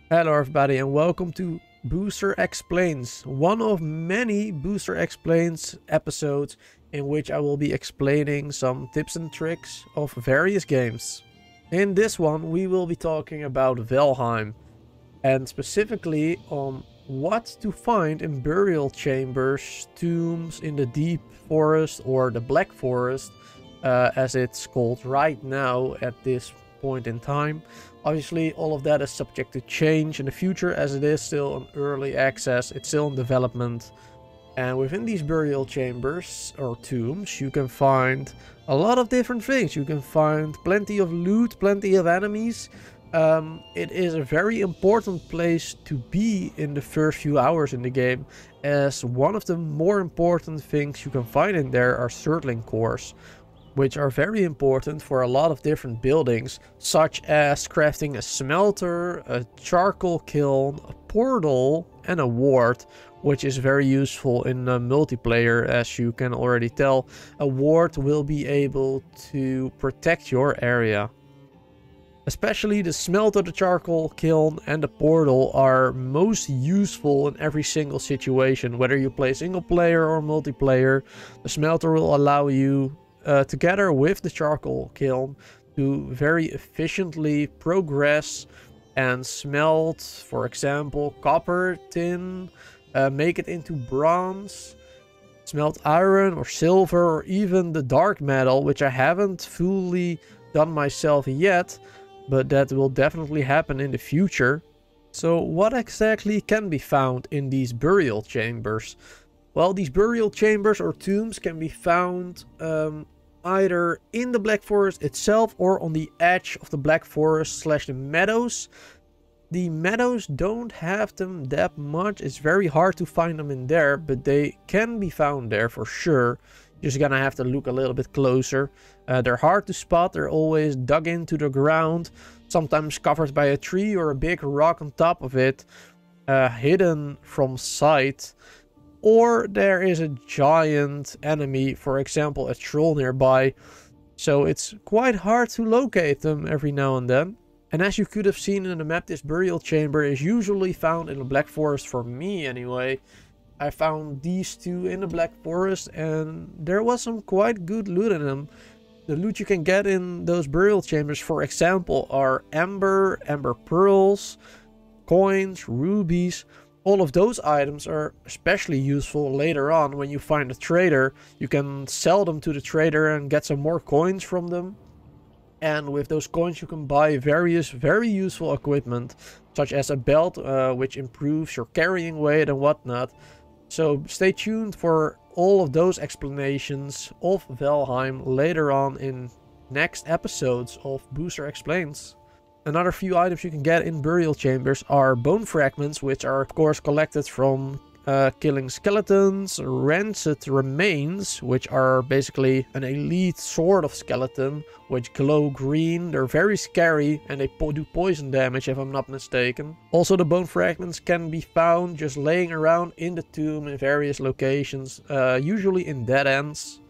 Hello everybody and welcome to Booster Explains, one of many Booster Explains episodes in which I will be explaining some tips and tricks of various games. In this one we will be talking about Valheim and specifically on what to find in burial chambers, tombs in the deep forest or the black forest as it's called right now at this point in time. Obviously, all of that is subject to change in the future as it is still in early access, it's still in development. And within these burial chambers or tombs, you can find a lot of different things. You can find plenty of loot, plenty of enemies. It is a very important place to be in the first few hours in the game, as one of the more important things you can find in there are Surtling cores, which are very important for a lot of different buildings, such as crafting a smelter, a charcoal kiln, a portal, and a ward, which is very useful in multiplayer. As you can already tell, a ward will be able to protect your area. Especially the smelter, the charcoal kiln, and the portal are most useful in every single situation, whether you play single player or multiplayer. The smelter will allow you together with the charcoal kiln to very efficiently progress and smelt, for example, copper, tin, make it into bronze, smelt iron or silver, or even the dark metal, which I haven't fully done myself yet, but that will definitely happen in the future. So what exactly can be found in these burial chambers? Well, these burial chambers or tombs can be found either in the Black Forest itself or on the edge of the Black Forest / the meadows. The meadows don't have them that much. It's very hard to find them in there, but they can be found there for sure. You're just gonna have to look a little bit closer. They're hard to spot. They're always dug into the ground, sometimes covered by a tree or a big rock on top of it, hidden from sight. Or there is a giant enemy, for example a troll nearby, so it's quite hard to locate them every now and then. And as you could have seen in the map, this burial chamber is usually found in the Black Forest, for me anyway. I found these two in the Black Forest and there was some quite good loot in them. The loot you can get in those burial chambers, for example, are amber pearls, coins, rubies. All of those items are especially useful later on when you find a trader. You can sell them to the trader and get some more coins from them. And with those coins you can buy various very useful equipment, such as a belt, which improves your carrying weight and whatnot. So stay tuned for all of those explanations of Valheim later on in next episodes of Booster Explains. Another few items you can get in burial chambers are bone fragments, which are of course collected from killing skeletons, rancid remains, which are basically an elite sort of skeleton, which glow green. They're very scary and they do poison damage if I'm not mistaken. Also, the bone fragments can be found just laying around in the tomb in various locations, usually in dead ends.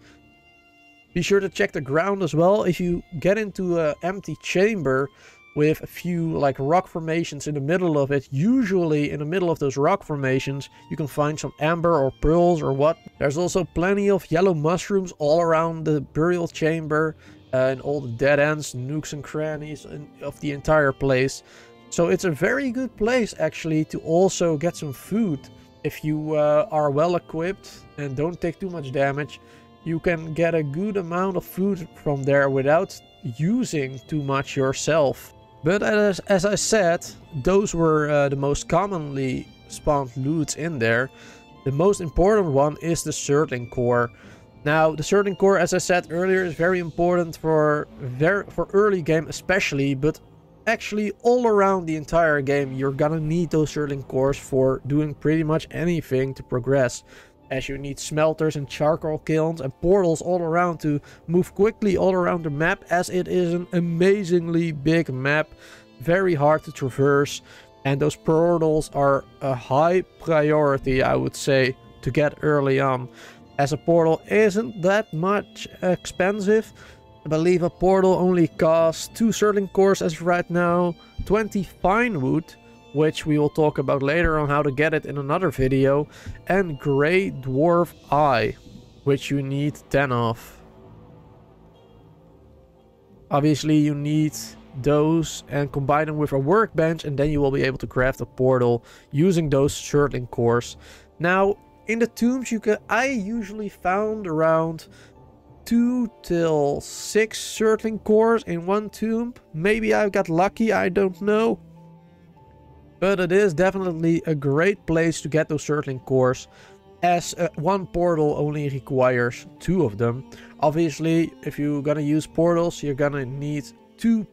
Be sure to check the ground as well. If you get into an empty chamber with a few like rock formations in the middle of it, usually in the middle of those rock formations you can find some amber or pearls or what. There's also plenty of yellow mushrooms all around the burial chamber and all the dead ends, nooks and crannies of the entire place. So it's a very good place actually to also get some food. If you are well equipped and don't take too much damage, you can get a good amount of food from there without using too much yourself. But as I said, those were the most commonly spawned loots in there. The most important one is the Surtling core. Now, the Surtling core, as I said earlier, is very important for early game especially, but actually all around the entire game you're gonna need those Surtling cores for doing pretty much anything to progress, as you need smelters and charcoal kilns and portals all around to move quickly all around the map, as it is an amazingly big map, very hard to traverse, and those portals are a high priority, I would say, to get early on, as a portal isn't that much expensive. I believe a portal only costs 2 Surtling cores as of right now, 20 fine wood, which we will talk about later on how to get it in another video, and Grey Dwarf Eye, which you need 10 of. Obviously you need those and combine them with a workbench, and then you will be able to craft a portal using those Surtling cores. Now in the tombs I usually found around 2 till 6 Surtling cores in one tomb. Maybe I got lucky, I don't know. But it is definitely a great place to get those Surtling cores, as one portal only requires 2 of them. Obviously, if you're gonna use portals, you're gonna need 2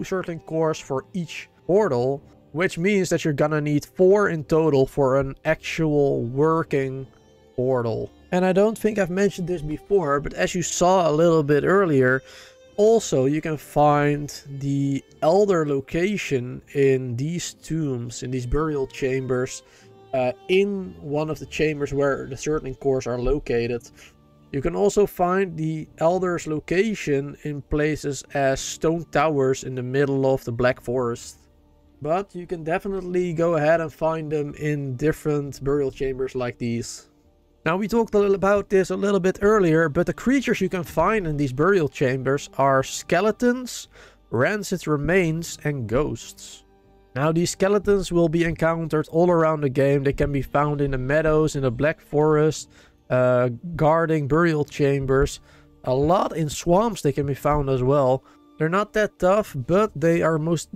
Surtling cores for each portal, which means that you're gonna need 4 in total for an actual working portal. And I don't think I've mentioned this before, but as you saw a little bit earlier, also you can find the elder location in these tombs, in these burial chambers, in one of the chambers where the Surtling cores are located. You can also find the elder's location in places as stone towers in the middle of the Black Forest. But you can definitely go ahead and find them in different burial chambers like these. Now we talked a little about this a little bit earlier, but the creatures you can find in these burial chambers are skeletons, rancid remains, and ghosts. Now these skeletons will be encountered all around the game. They can be found in the meadows, in the Black Forest, guarding burial chambers. A lot in swamps they can be found as well. They're not that tough, but they are most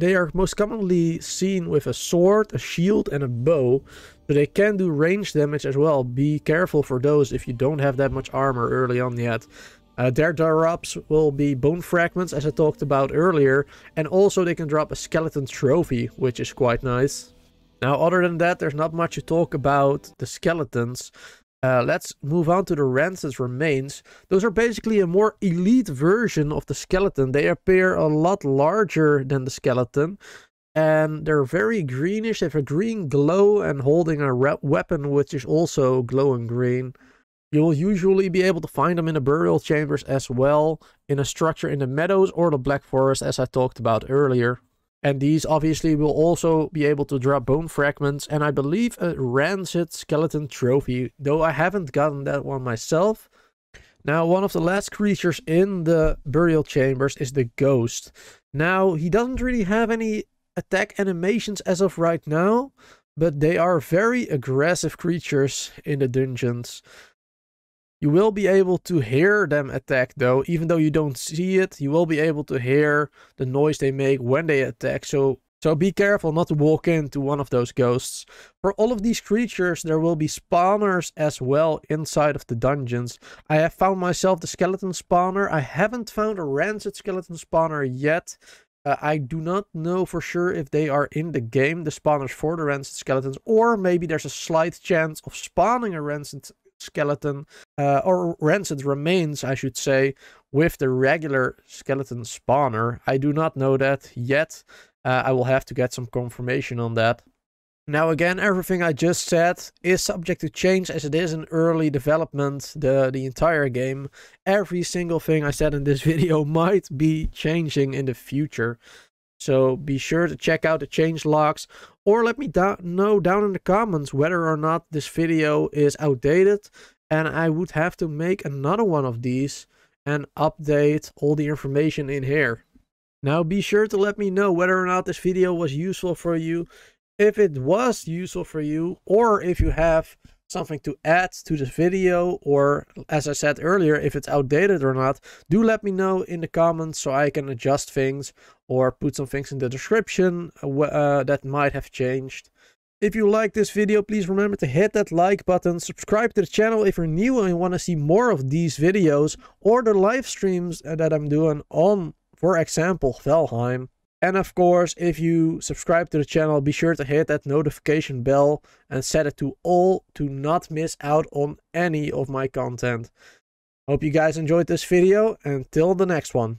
commonly seen with a sword, a shield, and a bow. So they can do range damage as well. Be careful for those if you don't have that much armor early on yet. Their drops will be bone fragments, as I talked about earlier, and also they can drop a skeleton trophy, which is quite nice. Now other than that, there's not much to talk about the skeletons. Let's move on to the rancid remains. Those are basically a more elite version of the skeleton. They appear a lot larger than the skeleton, and they're very greenish. They have a green glow and holding a weapon which is also glowing green. You will usually be able to find them in the burial chambers as well, in a structure in the meadows or the Black Forest, as I talked about earlier. And these obviously will also be able to drop bone fragments, and I believe a rancid skeleton trophy, though I haven't gotten that one myself. Now one of the last creatures in the burial chambers is the ghost. Now he doesn't really have any attack animations as of right now, but they are very aggressive creatures in the dungeons. You will be able to hear them attack though, even though you don't see it. You will be able to hear the noise they make when they attack, so be careful not to walk into one of those ghosts. For all of these creatures there will be spawners as well inside of the dungeons. I have found myself the skeleton spawner. I haven't found a rancid skeleton spawner yet. I do not know for sure if they are in the game, the spawners for the rancid skeletons, or maybe there's a slight chance of spawning a rancid skeleton, or rancid remains I should say, with the regular skeleton spawner. I do not know that yet. I will have to get some confirmation on that. Now again, everything I just said is subject to change, as it is in early development, the entire game. Every single thing I said in this video might be changing in the future. So be sure to check out the change logs, or let me know down in the comments whether or not this video is outdated and I would have to make another one of these and update all the information in here. Now be sure to let me know whether or not this video was useful for you. If it was useful for you, or if you have something to add to this video, or as I said earlier, if it's outdated or not, do let me know in the comments so I can adjust things or put some things in the description that might have changed. If you like this video, please remember to hit that like button, subscribe to the channel if you're new and you want to see more of these videos or the live streams that I'm doing on, for example, Valheim. And of course, if you subscribe to the channel, be sure to hit that notification bell and set it to all to not miss out on any of my content. Hope you guys enjoyed this video, and till the next one.